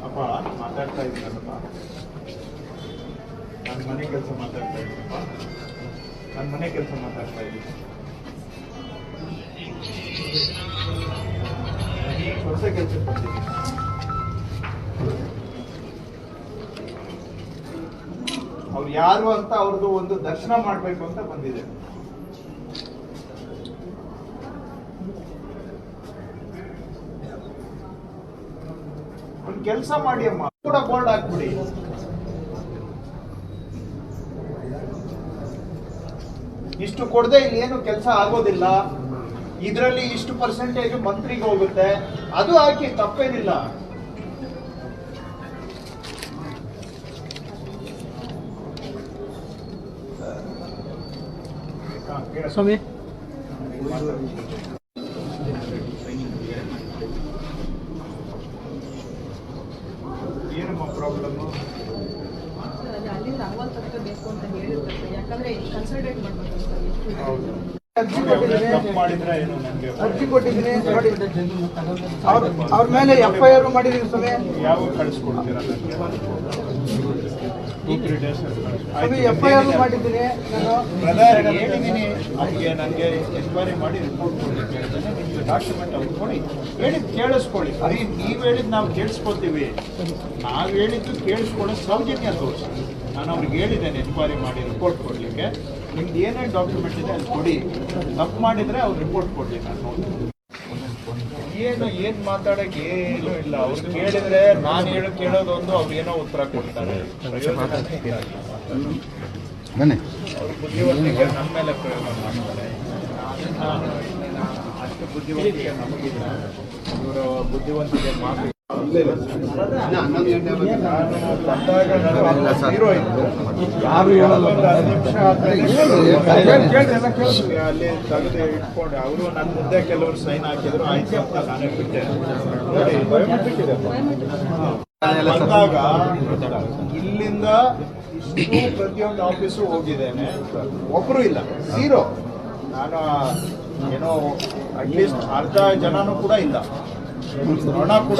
ಅಪ್ಪ ಮಾತಾಡ್ತಾ ಇದ್ದೀನಲ್ಲಪ್ಪ, ನನ್ನ ಮನೆ ಕೆಲಸ ಮಾತಾಡ್ತಾ ಇದ್ದೀನಪ್ಪ, ನನ್ನ ಮನೆ ಕೆಲಸ ಮಾತಾಡ್ತಾ ಇದ್ದೀನಿ. ಹೊಸ ಕೆಲಸಕ್ಕೆ ಬಂದಿದ್ದೀನಿ. ಅವ್ರು ಯಾರು ಅಂತ ಅವ್ರದ್ದು ಒಂದು ದರ್ಶನ ಮಾಡ್ಬೇಕು ಅಂತ ಬಂದಿದೆ. ಒಂದು ಕೆಲಸ ಮಾಡಿ ಅಮ್ಮ, ಕೂಡ ಬೋರ್ಡ್ ಹಾಕ್ಬಿಡಿ. ಇಷ್ಟು ಕೊಡದೆ ಇಲ್ಲಿ ಏನು ಕೆಲಸ ಆಗೋದಿಲ್ಲ, ಇದರಲ್ಲಿ ಇಷ್ಟು ಪರ್ಸೆಂಟೇಜ್ ಮಂತ್ರಿಗೆ ಹೋಗುತ್ತೆ, ಅದು ಹಾಕಿ, ತಪ್ಪೇನಿಲ್ಲ. ಸ್ವಾಮಿ ಏನಮ್ಮ ಪ್ರಾಬ್ಲಮ್? ಅಲ್ಲಿಂದ ಅಹವಾಲ್ ತಗೋಬೇಕು ಅಂತ ಹೇಳಿರ್ತಾರೆ. ಯಾಕಂದ್ರೆ ಕನ್ಸಲ್ಟೇಟ್ ಮಾಡ್ಬೇಕು ಸರ್. ಹೌದು. ಅರ್ಜಿ ಕೊಟ್ಟಿದ್ದೀನಿ, ತಪ್ಪು ಮಾಡಿದ್ರೆ ಏನು ನನಗೆ ಅರ್ಜಿ ಕೊಟ್ಟಿದ್ದೀನಿ ನೋಡಿ. ಅವ್ರ ಮೇಲೆ FIR ಮಾಡಿದ್ದೀನಿ ಸ್ವಾಮಿ. ಯಾವ ಕಳಿಸ್ಕೊಡ್ತೀರಾ ನನಗೆ? 2-3 days ಸ್ವಾಮಿ FIR ಮಾಡಿದ್ದೀನಿ ನಾನು. ಬ್ರದರ್ ಹೇಳಿದ್ದೀನಿ ಅವ್ರಿಗೆ, ನನಗೆ ಎನ್ಕ್ವೈರಿ ಮಾಡಿ ರಿಪೋರ್ಟ್ ಕೊಡ್ಲಿಕ್ಕೆ ಹೇಳ್ತೇನೆ. ನಿಮ್ಗೆ ಡಾಕ್ಯುಮೆಂಟ್ ಅವ್ರು ಕೊಡಿ, ಹೇಳಿದ್ದು ಕೇಳಿಸ್ಕೊಳ್ಳಿ. ಬರೀ ನೀವು ಹೇಳಿದ್ದು ನಾವು ಕೇಳಿಸ್ಕೊತೀವಿ, ನಾವು ಹೇಳಿದ್ದು ಕೇಳಿಸ್ಕೊಳ್ಳೋ ಸೌಜನ್ಯ ತೋರಿಸಿ. ನಾನು ಅವ್ರಿಗೆ ಹೇಳಿದ್ದೇನೆ ಎನ್ಕ್ವೈರಿ ಮಾಡಿ ರಿಪೋರ್ಟ್ ಕೊಡಲಿಕ್ಕೆ. ನಿಮ್ದು ಏನೇನು ಡಾಕ್ಯುಮೆಂಟ್ ಇದೆ ಅಲ್ಲಿ ಕೊಡಿ. ತಪ್ಪು ಮಾಡಿದರೆ ಅವ್ರು ರಿಪೋರ್ಟ್ ಕೊಡಲಿ. ನಾನು ನೋಡ್ತೀನಿ. ಏನು ಮಾತಾಡೋಕೆ ಏನೂ ಇಲ್ಲ. ಅವ್ರು ಕೇಳಿದ್ರೆ ನಾನು ಕೇಳೋದೊಂದು, ಅವ್ರು ಏನೋ ಉತ್ತರ ಕೊಡ್ತಾರೆ. ಬನ್ನಿ. ಅವ್ರ ಬುದ್ಧಿವಂತಿಕೆ ನಮ್ಮ ಮೇಲೆ ಪ್ರಯೋಗ ಮಾಡ್ತಾರೆ. ಅಷ್ಟು ಬುದ್ಧಿವಂತಿಕೆ ನಮಗಿಲ್ಲ. ಇವರ ಬುದ್ಧಿವಂತಿಕೆ ಮಾತು ಬಂದಾಗ ಹೀರೋ ಇತ್ತು. ಯಾರು ಹೇಳಲ್ಲ. ಅಲ್ಲಿ ತೆಗೆದು ಇಟ್ಕೊಂಡು ಅವರು ನನ್ನ ಮುಂದೆ ಕೆಲವರು ಸೈನ್ ಹಾಕಿದ್ರು, ಆಯ್ತು ಅಂತ ನಾನೇ ಬಿಟ್ಟೆ. ನೋಡಿ ಬಯೋಮೆಟ್ರಿಕ್ ಇದೆ. ಬಂದಾಗ ಇಲ್ಲಿಂದ ಇಷ್ಟು ಪ್ರತಿಯೊಂದು ಆಫೀಸು ಹೋಗಿದ್ದೇನೆ, ಒಬ್ರು ಇಲ್ಲ, ಝೀರೋ. ನಾನು ಏನೋ ಅಟ್ಲೀಸ್ಟ್ ಅರ್ಧ ಜನನೂ ಕೂಡ ಇಲ್ಲ, ಹಣ ಕೂಡ